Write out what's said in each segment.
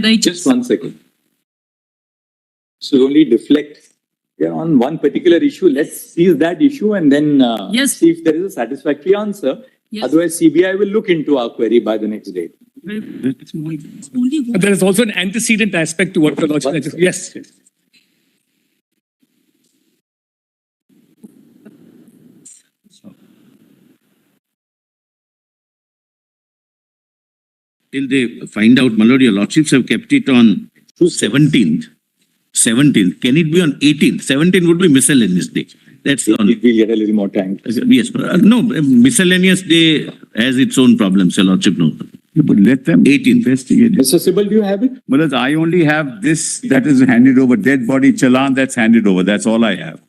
Just 1 second. So only deflect on one particular issue. Let's seize that issue and then Yes. see if there is a satisfactory answer. Yes. Otherwise, CBI will look into our query by the next day. It's only one. But there is also an antecedent aspect to what the Lordship. Yes. Yes. Till they find out, my lord, your lordships have kept it on 17th. 17th. Can it be on 18th? 17th would be miscellaneous day. That's on. We'll get a little more time. Yes, no, miscellaneous day has its own problems, your lordship knows. But let them 18th. investigate. Mr. Sibal, do you have it? But I only have this that is handed over, dead body challan that's handed over. That's all I have.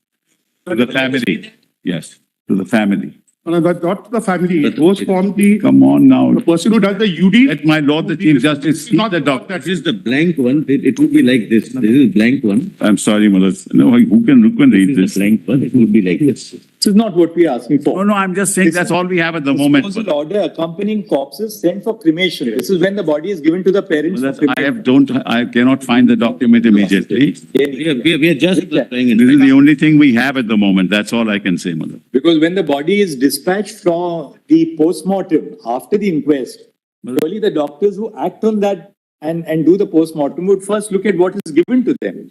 To the family. Yes, to the family. But not to the family. It goes from the Come on now. person who does the UD. Let my lord the Chief Justice see the doctor. That is the blank one. It would be like this. This is blank one. I'm sorry, Mullah. No, who can read This is this? the blank one. It would be like this. This is not what we are asking for. No, I'm just saying that's all we have at the moment. Disposal order accompanying corpses sent for cremation. This is when the body is given to the parents. for cremation. I cannot find the document immediately. We are just playing in. This is the only thing we have at the moment. That's all I can say, Mullah. Because when the body is dispatched from the post-mortem after the inquest, surely the doctors who act on that and do the post-mortem would first look at what is given to them.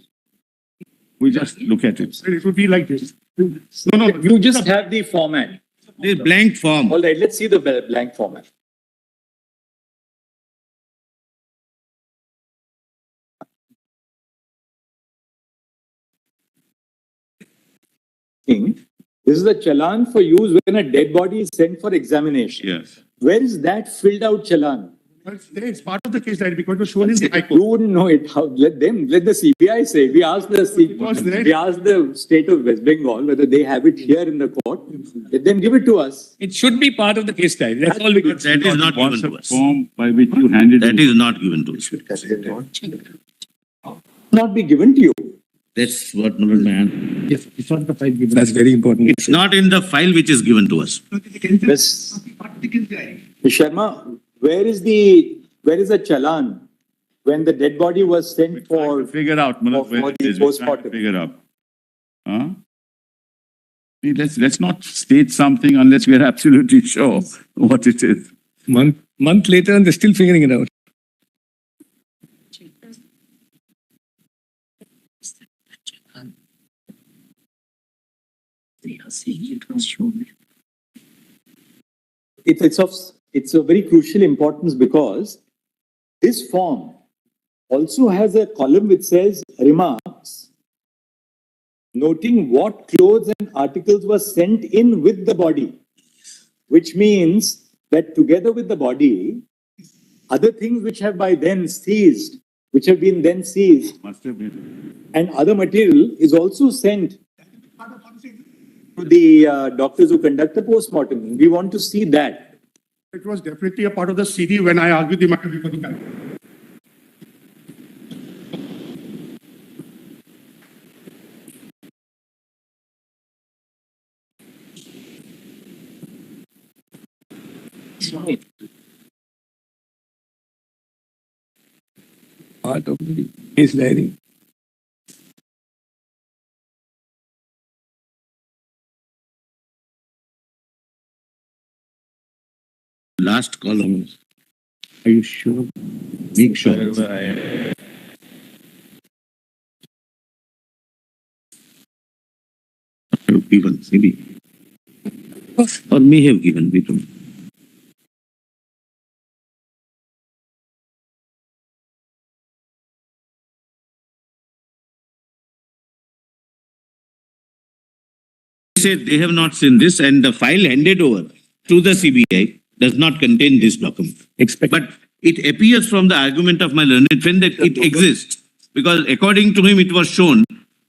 We just look at it. It would be like this. No, you just have the format. The blank form. All right, let's see the blank format. This is a challan for use when a dead body is sent for examination. Yes. Where is that filled out challan? It's part of the case diary because it was shown in the High You Court. wouldn't know it. How? Let the CBI say. We asked the state of West Bengal whether they have it here in the court. Let them give it to us. It should be part of the case diary. That's all we can say. That is not given What's to the us. form by which you handed That it? is not given to us. Not be given to you. That's what man. It's not the file given. That's very important. It's not in the file which is given to us. Ms. Sharma, where is the challan when the dead body was sent for? Figure out, Mullah, for where it the is. We're trying to post-mortem. figure out. Huh? See, let's not state something unless we are absolutely sure what it is. Month later, and they're still figuring it out. They are saying it was shown. It's of very crucial importance because this form also has a column which says remarks, noting what clothes and articles were sent in with the body, which means that together with the body, other things which have been then seized, Must have been. and other material is also sent to the doctors who conduct the post-mortem. We want to see that. It was definitely a part of the CD when I argued the matter before the court. Part of the case diary. Last column. Are you sure? Make sure. Given, maybe. Or may have given, we don't. Said they have not seen this and the file handed over to the CBI does not contain this document. But it appears from the argument of my learned friend that it exists because according to him it was shown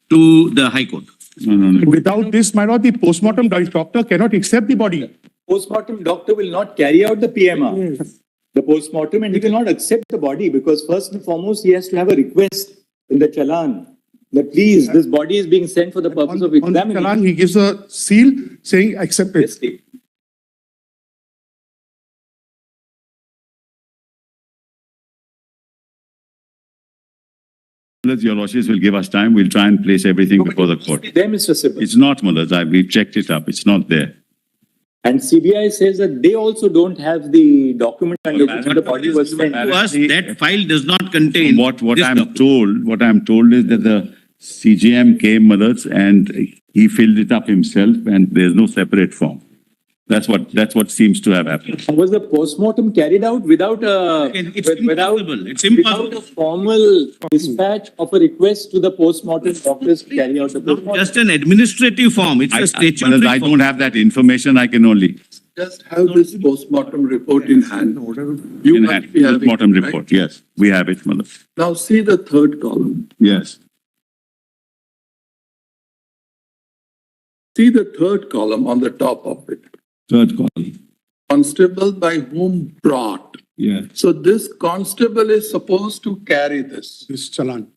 to the High Court. No. Without this, my lord, the post-mortem doctor cannot accept the body. Post-mortem doctor will not carry out the PMR, the post-mortem, and he will not accept the body because first and foremost he has to have a request in the challan that please, this body is being sent for the purpose of On the examining. challan, he gives a seal saying accepted. Yes, Your lordships will give us time. We'll try and place everything before the court. There, Mr. Sibbal. It's not, Mullahs. We've checked it up. It's not there. And CBI says that they also don't have the document under which the body was sent. To us, that file does not contain. What this I'm document. told, what I'm told is that the CJM came, Mullahs, and he filled it up himself, and there's no separate form. That's what seems to have happened. Was the postmortem carried out without a It's impossible. It's impossible. without a formal dispatch of a request to the postmortem doctors to carry out the postmortem? Just an administrative form. It's a statutory Mullahs, I form. don't have that information. I can only Just have this postmortem report in hand. You in must hand. be having Postmortem it, right? report. Yes, we have it, Mullahs. Now see the third column. Yes. See the third column on the top of it. Third column. Constable by whom brought. Yes. So this constable is supposed to carry this. This challan.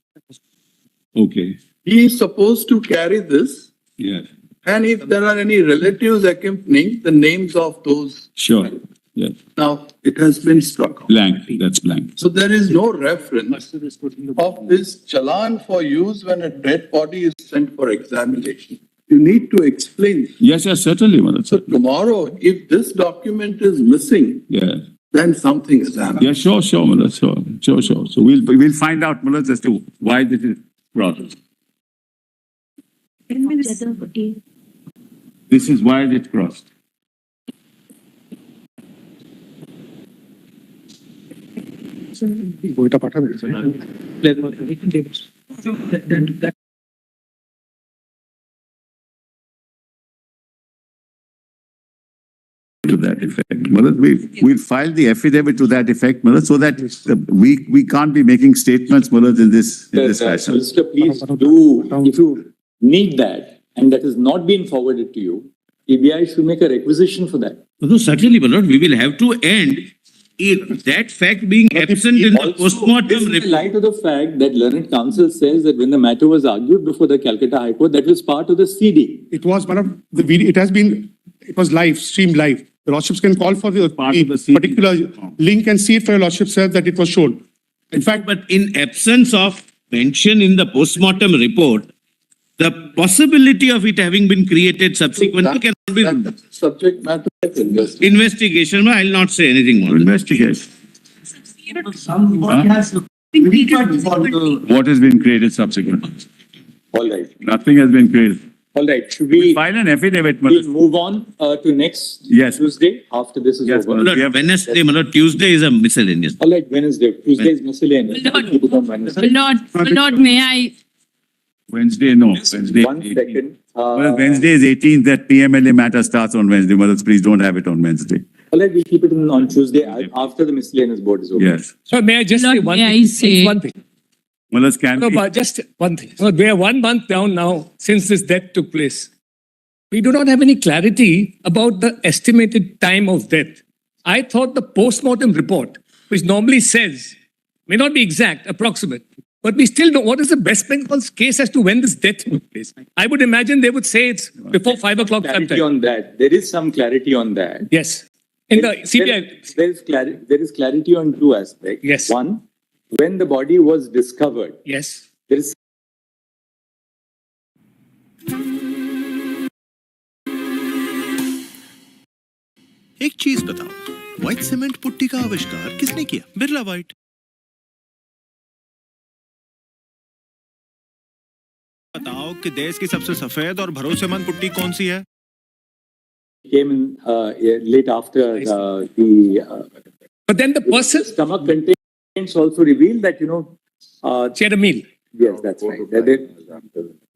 Okay. He is supposed to carry this. Yes. And if there are any relatives accompanying, the names of those. Sure. Yes. Now, it has been struck. Blank. That's blank. So there is no reference of this challan for use when a dead body is sent for examination. You need to explain. Yes, yes, certainly, Mullahs. So tomorrow, if this document is missing, Yeah. then something is happening. Yeah, sure, Mullahs. Sure. So we'll find out, Mullahs, as to why this is crossed. This is why it crossed. বইটা পাঠাবে To that effect. Mullahs, we'll file the affidavit to that effect, Mullahs, so that we can't be making statements, Mullahs, in this fashion. Solicitor, please do, if you need that, and that has not been forwarded to you, CBI should make a requisition for that. No, certainly, my lord, we will have to end that fact being absent in the Also, postmortem this in report. light of the fact that learned counsel says that when the matter was argued before the Calcutta High Court, that was part of the CD. It was one of the video, it was live, streamed live. The lordships can call for the Part of the CD. particular link and see it for your lordship, sir, that it was shown. In fact, But in absence of mention in the postmortem report, the possibility of it having been created subsequently cannot be That's subject matter of investigation. investigation. I'll not say anything more. Investigation. What has been created subsequently? All right. Nothing has been created. All right. Should we File an affidavit, we'll Mullahs. move on to next Yes. Tuesday after this is Yes, over? Malad. My lord, Wednesday, my lord, Tuesday is a miscellaneous. All right, Wednesday. Tuesday is miscellaneous. Keep it on Wednesday. Lord, may I? Wednesday, no. Wednesday. One 18th. second. Well, Wednesday is 18th, that PMLA matter starts on Wednesday. Mullahs, please don't have it on Wednesday. All right, we'll keep it on Tuesday after the miscellaneous board is over. Yes. So may I just say Lord, one may thing? I say- One thing. Mullahs, can No, we? but just one thing. So we are 1 month down now since this death took place. We do not have any clarity about the estimated time of death. I thought the postmortem report, which normally says, may not be exact, approximate, but we still know what is the West Bengal's case as to when this death took place. I would imagine they would say it's before 5 o'clock Clarity sometime. on that. There is some clarity on that. Yes. In the CBI, There is clarity on two aspects. Yes. One, when the body was discovered, yes. there is एक चीज बताओ, white cement putty का आविष्कार किसने किया? Birla white. बताओ कि देश की सबसे सफेद और भरोसेमंद पुट्टी कौन सी है? came in late after the But then the person, stomach contents also revealed that, she had a meal. yes, that's right.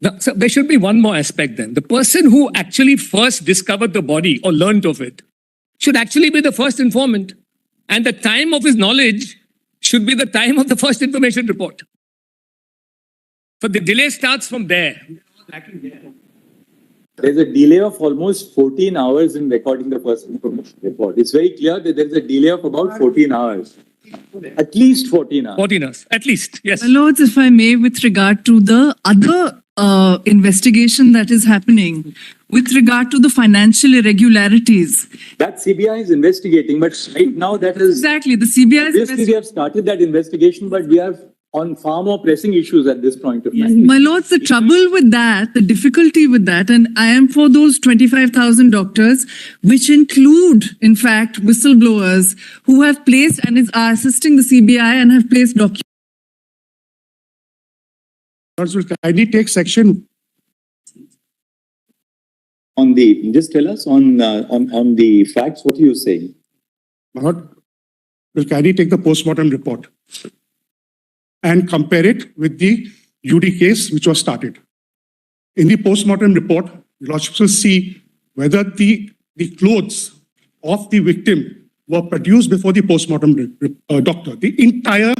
Now, so there should be one more aspect then. The person who actually first discovered the body or learnt of it should actually be the first informant. And the time of his knowledge should be the time of the first information report. So the delay starts from there. There's a delay of almost 14 hours in recording the first information report. It's very clear that there's a delay of about 14 hours. At least 14 hours. 14 hours, at least, yes. My lords, if I may, with regard to the other investigation that is happening, with regard to the financial irregularities. That CBI is investigating, but right now that is... Exactly, the CBI is Obviously, we have started that investigation, but we are on far more pressing issues at this point of time. My lords, the trouble with that, the difficulty with that, and I am for those 25,000 doctors, which include, in fact, whistleblowers who have placed and are assisting the CBI and have placed documents. Will kindly take section. On the, just tell us on the facts, what are you saying? My lord, will kindly take the postmortem report and compare it with the UD case which was started. In the postmortem report, the lordships will see whether the clothes of the victim were produced before the postmortem doctor. The entire,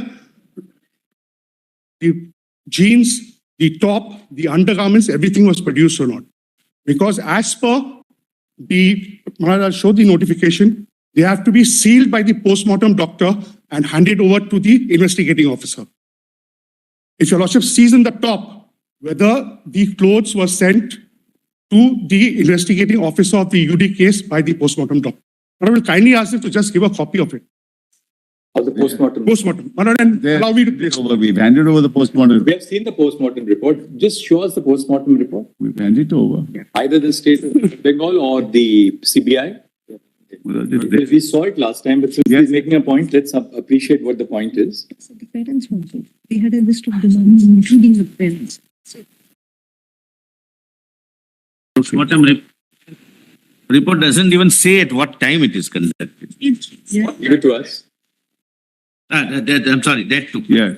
the jeans, the top, the undergarments, everything was produced or not. Because as per the, I'll show the notification, they have to be sealed by the postmortem doctor and handed over to the investigating officer. If your lordship sees in the top whether the clothes were sent to the investigating officer of the UD case by the postmortem doctor, I will kindly ask them to just give a copy of it. Of the postmortem? Postmortem. And allow me to We've handed over the postmortem. We have seen the postmortem report. Just show us the postmortem report. We've handed it over. Either the state of Bengal or the CBI. We saw it last time, but since he's making a point, let's appreciate what the point is. So the parents wanted. They had a list of demands, including the parents. Postmortem report doesn't even say at what time it is conducted. Yeah. Give it to us. I'm sorry, that too. Yeah.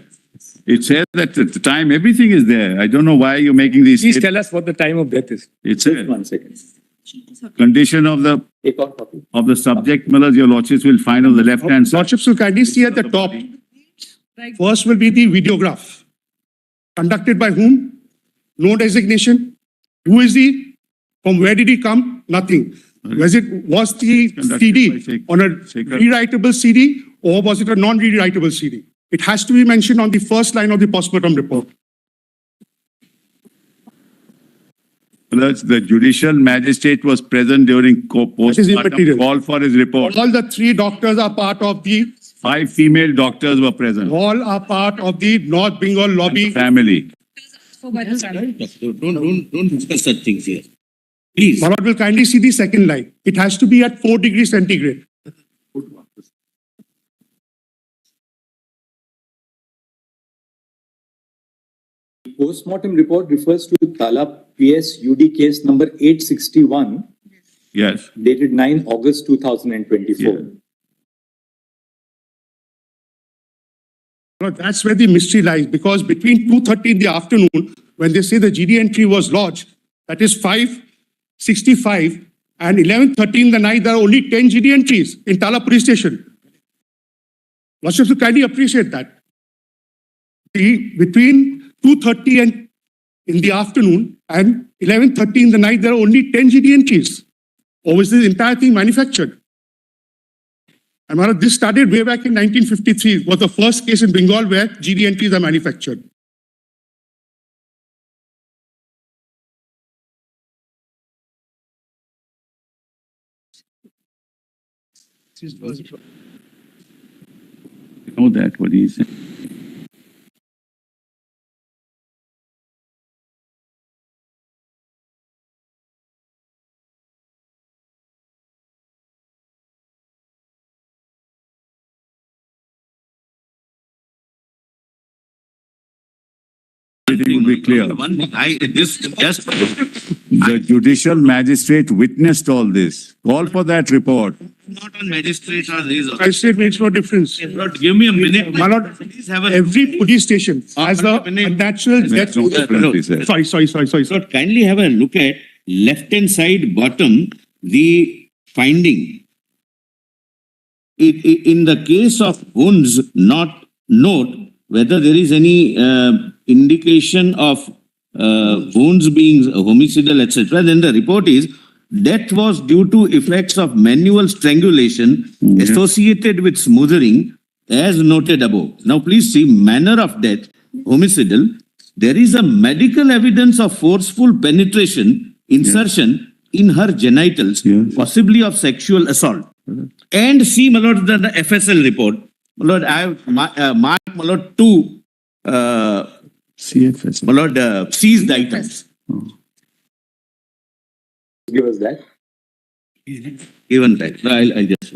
It says that at the time, everything is there. I don't know why you're making these. Please tell us what the time of death is. It's Just a 1 second. condition of the subject, Malas, your lordships will find on the left-hand side. lordships will kindly see at the top. First will be the videograph. Conducted by whom? No designation. Who is he? From where did he come? Nothing. Was the CD on a rewritable CD or was it a non-rewritable CD? It has to be mentioned on the first line of the postmortem report. The judicial magistrate was present during postmortem immaterial. call for his report. All the 3 doctors are part of the, 5 female doctors were present. all are part of the North Bengal lobby. Family. Don't discuss such things here. Please. My lord will kindly see the second line. It has to be at 4 degrees centigrade. Postmortem report refers to Tala PS UD case number 861, Yes. dated 9 August 2024. Yeah. No, that's where the mystery lies, because between 2:30 in the afternoon, when they say the GD entry was lodged, that is 5:65, and 11:30 in the night, there are only 10 GD entries in Tala police station. Lordships will kindly appreciate that. Between 2:30 and in the afternoon and 11:30 in the night, there are only 10 GD entries. Or was this entire thing manufactured? And Maharaj, this started way back in 1953, was the first case in Bengal where GD entries are manufactured. You know that, what he said. Everything will be clear. The judicial magistrate witnessed all this. Call for that report. Not on magistrate or these. Magistrate makes no difference. Lord, give me a minute. My lord, Please have a. every police station has a natural death. No difference, he said. Sorry. Lord, kindly have a look at left-hand side bottom, the finding. In the case of wounds, not note whether there is any indication of wounds being homicidal, etc. Then the report is death was due to effects of manual strangulation associated with smothering, as noted above. Now, please see manner of death, homicidal. There is a medical evidence of forceful penetration, insertion in her genitals, possibly of sexual assault. And see, my lord, the FSL report. My lord, I have marked, my lord, 2 CFS. my lord, seized items. Give us that. Given that, I'll just,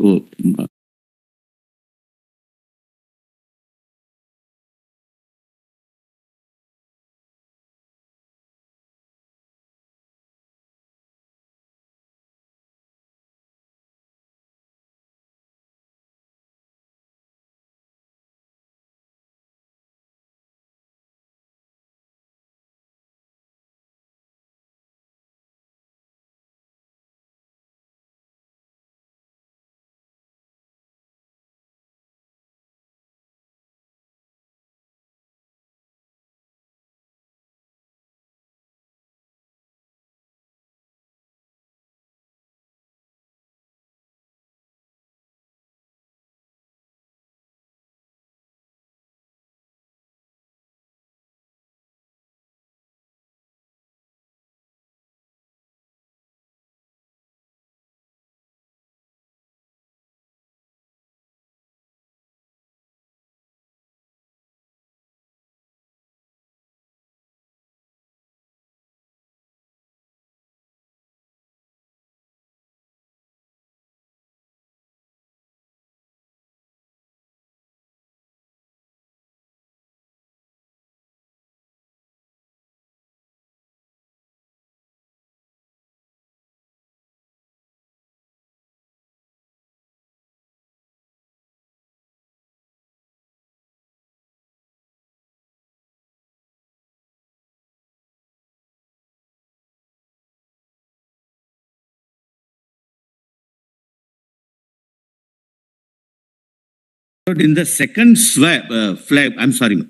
in the second swap, flag, I'm sorry.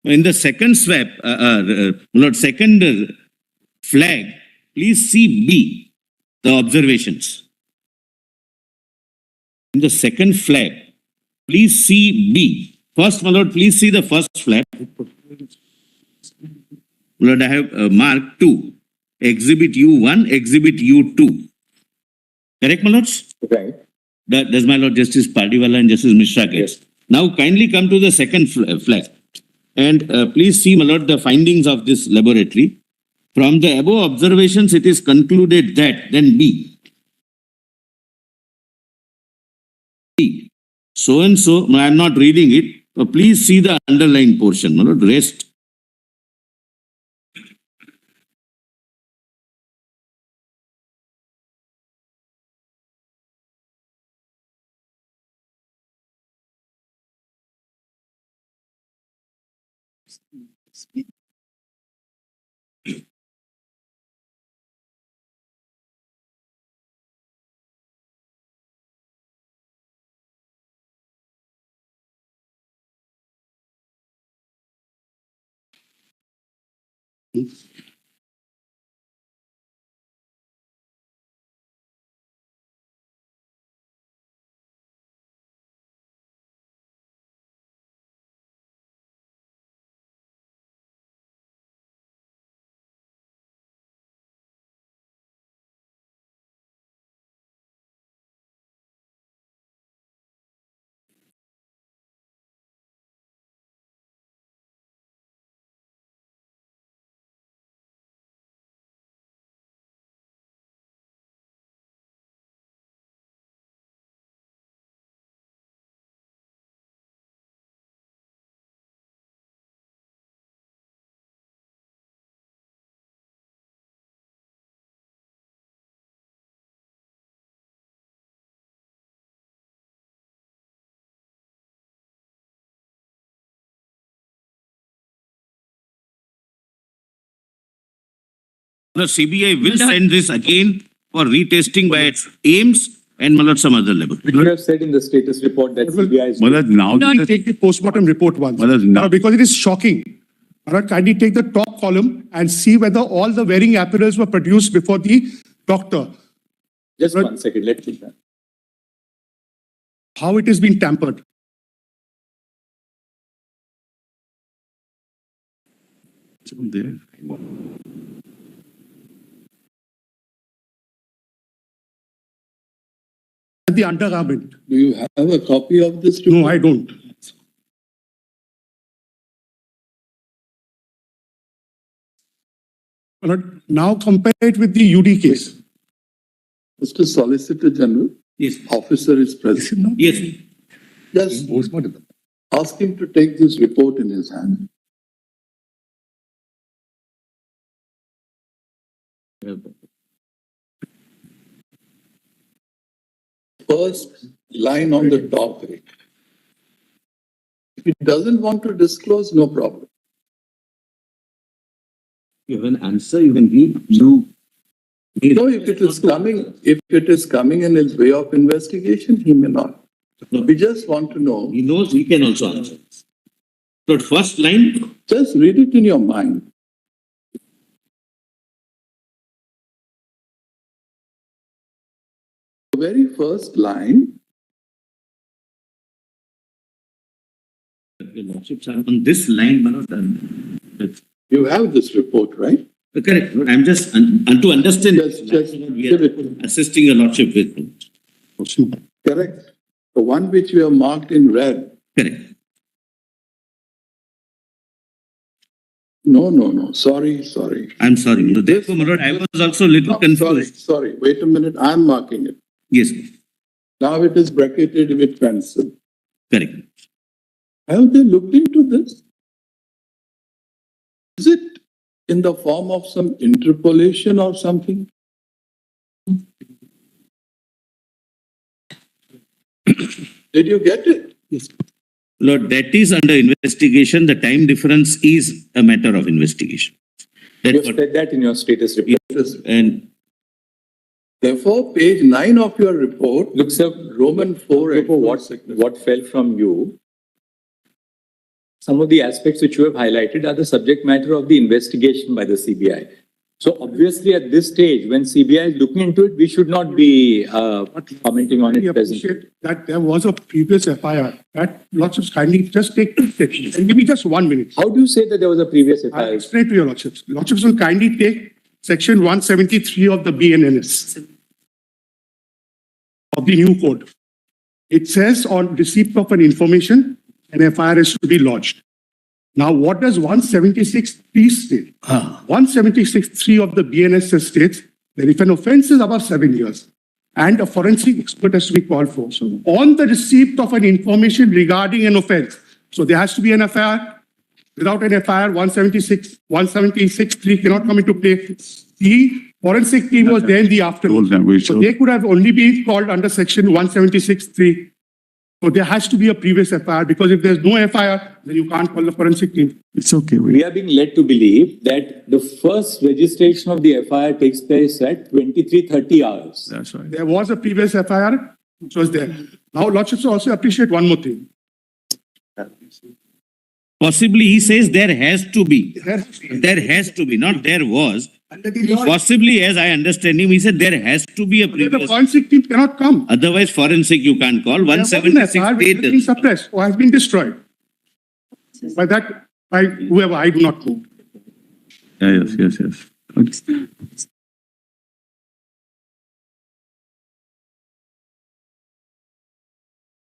In the second swap, Lord, second flag, please see B, the observations. In the second flag, please see B. First, my lord, please see the first flag. My lord, I have marked 2. Exhibit U1, Exhibit U2. Correct, my lords? Right. Does my lord Justice Pardiwala and Justice Mishra get? Yes. Now, kindly come to the second flag. And please see, my lord, the findings of this laboratory. From the above observations, it is concluded that, then B. So and so, I am not reading it. Please see the underlined portion, my lord, rest. The CBI will send this again for retesting by AIMS and some other level. You have said in the status report that CBI is. Malad, now Take the postmortem report once. Malad, now. Because it is shocking. Kindly take the top column and see whether all the wearing apparels were produced before the doctor. Just 1 second, let's see that. How it has been tampered. It's all there. The undergarment. Do you have a copy of this? No, I don't. But now compare it with the UD case. Mr. Solicitor General, Yes. officer is present. Yes. Just ask him to take this report in his hand. First line on the top. If he doesn't want to disclose, no problem. You have an answer, you can read. You. No, if it is coming in his way of investigation, he may not. We just want to know. He knows he can also answer. So first line, Just read it in your mind. The very first line, the lordships are on this line, Manoj. you have this report, right? Correct. I'm just, to understand, Just we give are it. assisting your lordship with. Correct. The one which we have marked in red. Correct. No. Sorry. I'm sorry. So therefore, Manoj, I was also a little confused. Sorry. Wait a minute. I'm marking it. Yes, Now it is bracketed with pencil. correct. Have they looked into this? Is it in the form of some interpolation or something? Did you get it? Yes. Lord, that is under investigation. The time difference is a matter of investigation. You That's have what, said that in your status report. and Therefore, page 9 of your report Look, sir, Roman 4 look for what fell from you. Some of the aspects which you have highlighted are the subject matter of the investigation by the CBI. So obviously at this stage, when CBI is looking into it, we should not be commenting on We it presently. appreciate that there was a previous FIR. That Lordships kindly just take 2 sections and give me just 1 minute. How do you say that there was a previous I'll FIR? explain to your Lordships. Lordships will kindly take section 173 of the BNNS of the new code. It says on receipt of an information, an FIR is to be lodged. Now, what does 176.3 state? 176.3 of the BNS states that if an offense is above 7 years and a forensic expert has to be called for, so on the receipt of an information regarding an offense, so there has to be an FIR. Without an FIR, 176.3 cannot come into play. The forensic team was there in the afternoon. Told them we So should. they could have only been called under section 176.3. So there has to be a previous FIR, because if there's no FIR, then you can't call the forensic team. It's okay. We are being led to believe that the first registration of the FIR takes place at 23:30 hours. That's right. There was a previous FIR, which was there. Now, Lordships also appreciate one more thing. possibly he says there has to be. There- There has to be, not there was. Under the law, Possibly, as I understand him, he said there has to be a the previous. forensic team cannot come. Otherwise, forensic you can't call. There was an 176 FIR which has been status. suppressed or has been destroyed. By that, by whoever, I do not know. Yes. Okay.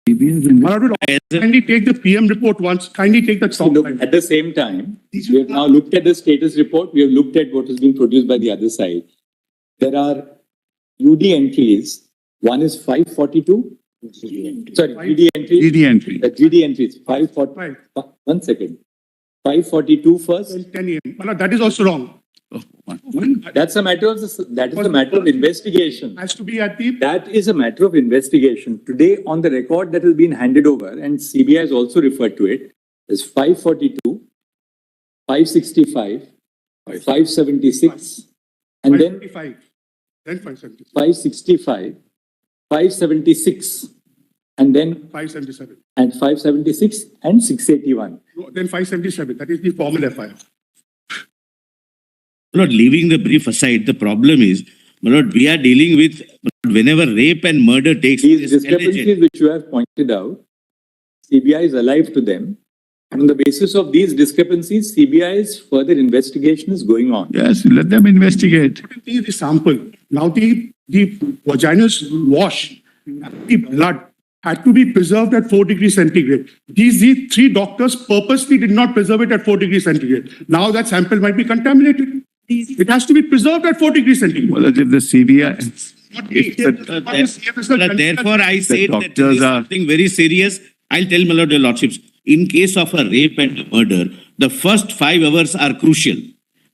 Honorable, kindly take the PM report once, kindly take the So top look, line. at the same time, we have now looked at the status report, we have looked at what has been produced by the other side. There are UD entries, one is 542. Sorry, GD entries. GD entry. The GD entries, 540. Right. 1 second. 542 first. Till 10 AM. Well, that is also wrong. That's a matter of investigation. Has to be at the, That is a matter of investigation. Today, on the record that has been handed over, and CBI has also referred to it, is 542, 565, 576, and then 575, then 570, 565, 576, and then 577, and 576 and 681. No, then 577. That is the formal FIR. Lord, leaving the brief aside, the problem is, Lord, we are dealing with whenever rape and murder takes These place. discrepancies alleged- which you have pointed out, CBI is alive to them. And on the basis of these discrepancies, CBI's further investigation is going on. Yes, let them investigate. See the sample. Now the vaginal wash, the blood had to be preserved at 4 degrees centigrade. These 3 doctors purposely did not preserve it at 4 degrees centigrade. Now that sample might be contaminated. It has to be preserved at 4 degrees centigrade. Well, if the CBI, if the, Therefore, I say that doctors there is are- something very serious. I'll tell my lord, your lordships, in case of a rape and a murder, the first 5 hours are crucial.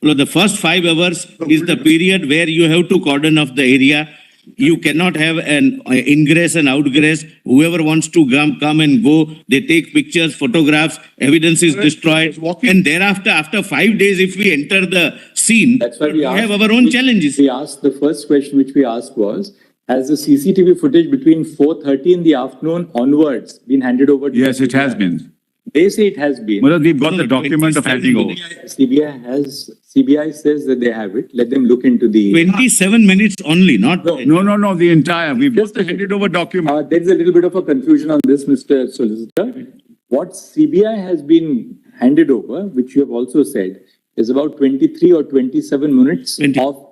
Well, the first 5 hours is the period where you have to cordon off the area. You cannot have an ingress and outgress. Whoever wants to come and go, they take pictures, photographs, evidence is destroyed. And thereafter, after 5 days, if we enter the scene, That's why we have asked- our own challenges. We asked, the first question which we asked was, has the CCTV footage between 4:30 in the afternoon onwards been handed over to yes, the it has CBI? been. They say it has been. Well, we've got No, the no, document of handing over. CBI says that they have it. Let them look into the. 27 minutes only, not. No, the entire, we've got the handed over document. There is a little bit of a confusion on this, Mr. Solicitor. What CBI has been handed over, which you have also said, is about 23 or 27 minutes 20. of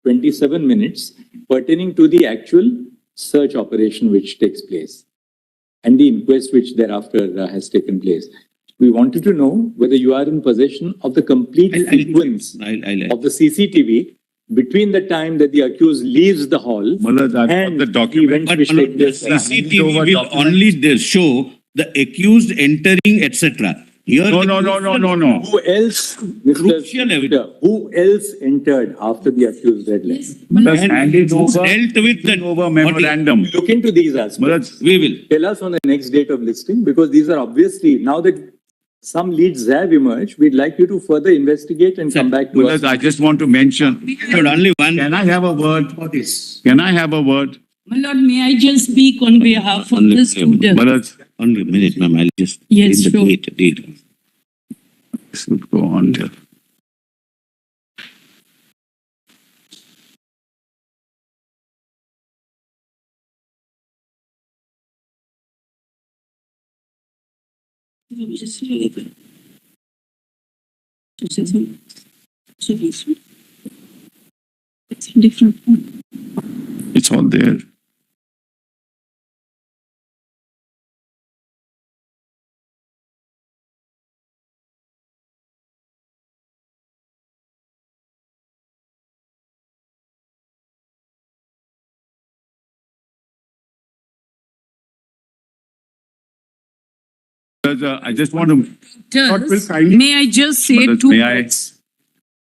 27 minutes pertaining to the actual search operation which takes place and the inquest which thereafter has taken place. We wanted to know whether you are in possession of the complete sequence of the CCTV between the time that the accused leaves the hall Mullah, I've and got the document. events But which take the place. CCTV over will document. only show the accused entering, etc. Here No, the no. Who else, Mr. Crucial evidence. Who else entered after the accused red line? Mullah, And handed over, dealt with the over memorandum. Look into these aspects. Mullah, We will. Tell us on the next date of listing, because these are obviously, now that some leads have emerged, we'd like you to further investigate and come back to Mullah, us. I just want to mention, But only one. can I have a word for this? Can I have a word? My lord, may I just speak on behalf of Only the student? Mullah, Only a minute, ma'am. I'll just. Yes, read the sure. date. this would go on till. It's a different one. It's all there. Mullah, I just want to, Doctors, kindly- may I just say Mullah, two may I? words?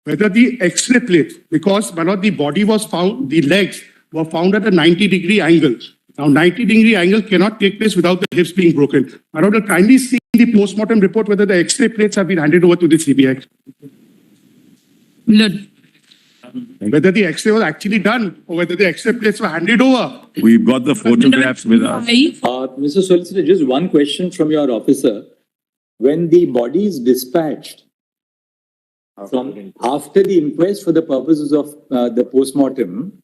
Whether the X-ray plate, because one of the body was found, the legs were found at a 90-degree angle. Now, 90-degree angle cannot take place without the hips being broken. I want to kindly see the post-mortem report whether the X-ray plates have been handed over to the CBI. Lord, Whether the X-ray was actually done or whether the X-ray plates were handed over. We've got the photographs with us. Mr. Solicitor, just one question from your officer. When the body is dispatched from after the inquest for the purposes of the postmortem,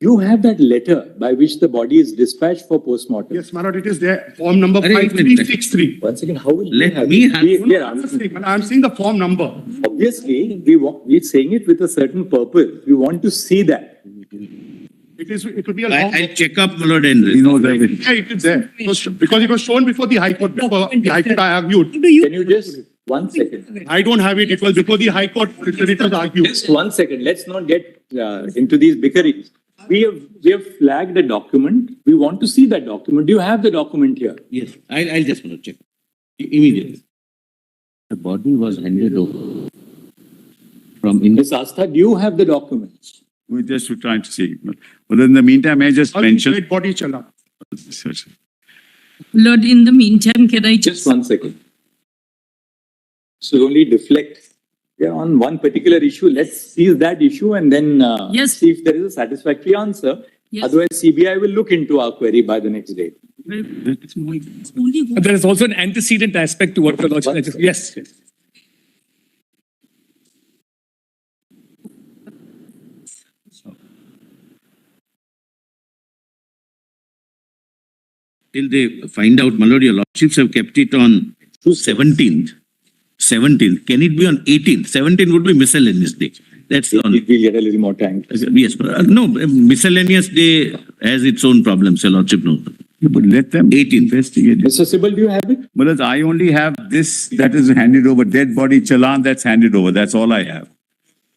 you have that letter by which the body is dispatched for postmortem. Yes, my lord, it is there. Form number Array, wait a minute. 5363. Once again, how will you Let have me it? have- We are asking- I'm seeing the form number. Obviously, we're saying it with a certain purpose. We want to see that. It will be a long. I'll check up, my lord, and. You know that. Yeah, it is there. Because it was shown before the High Court, before the High Court I argued. Can you just, 1 second, I don't have it. It was before the High Court, it was argued. just 1 second, let's not get into these bickerings. We have flagged a document. We want to see that document. Do you have the document here? Yes, I'll just want to check. Immediately. The body was handed over from in. Ms. Astha, do you have the documents? We're just trying to see. But in the meantime, I just mentioned. Dead body chala. Lord, in the meantime, can I Just just, 1 second. So only deflect. Yeah, on one particular issue, let's seize that issue and then Yes. see if there is a satisfactory answer. Yes. Otherwise, CBI will look into our query by the next day. only one? There is also an antecedent aspect to what the Lordship. Yes. Till they find out, my lord, your lordships have kept it on 17th. 17th. Can it be on 18th? 17th would be miscellaneous day. That's the only. We'll get a little more time. Yes, but, no, miscellaneous day has its own problems, your lordship knows. But let them 18th. investigate. Mr. Sybil, do you have it? But I only have this that is handed over, dead body challan that's handed over. That's all I have.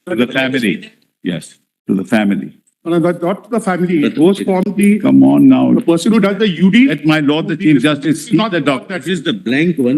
To the family, yes, to the family. No, not to the family. Those from the Come on now. person who does the UD. Let my Lord the Chief Justice see Not the document. That is the blank one.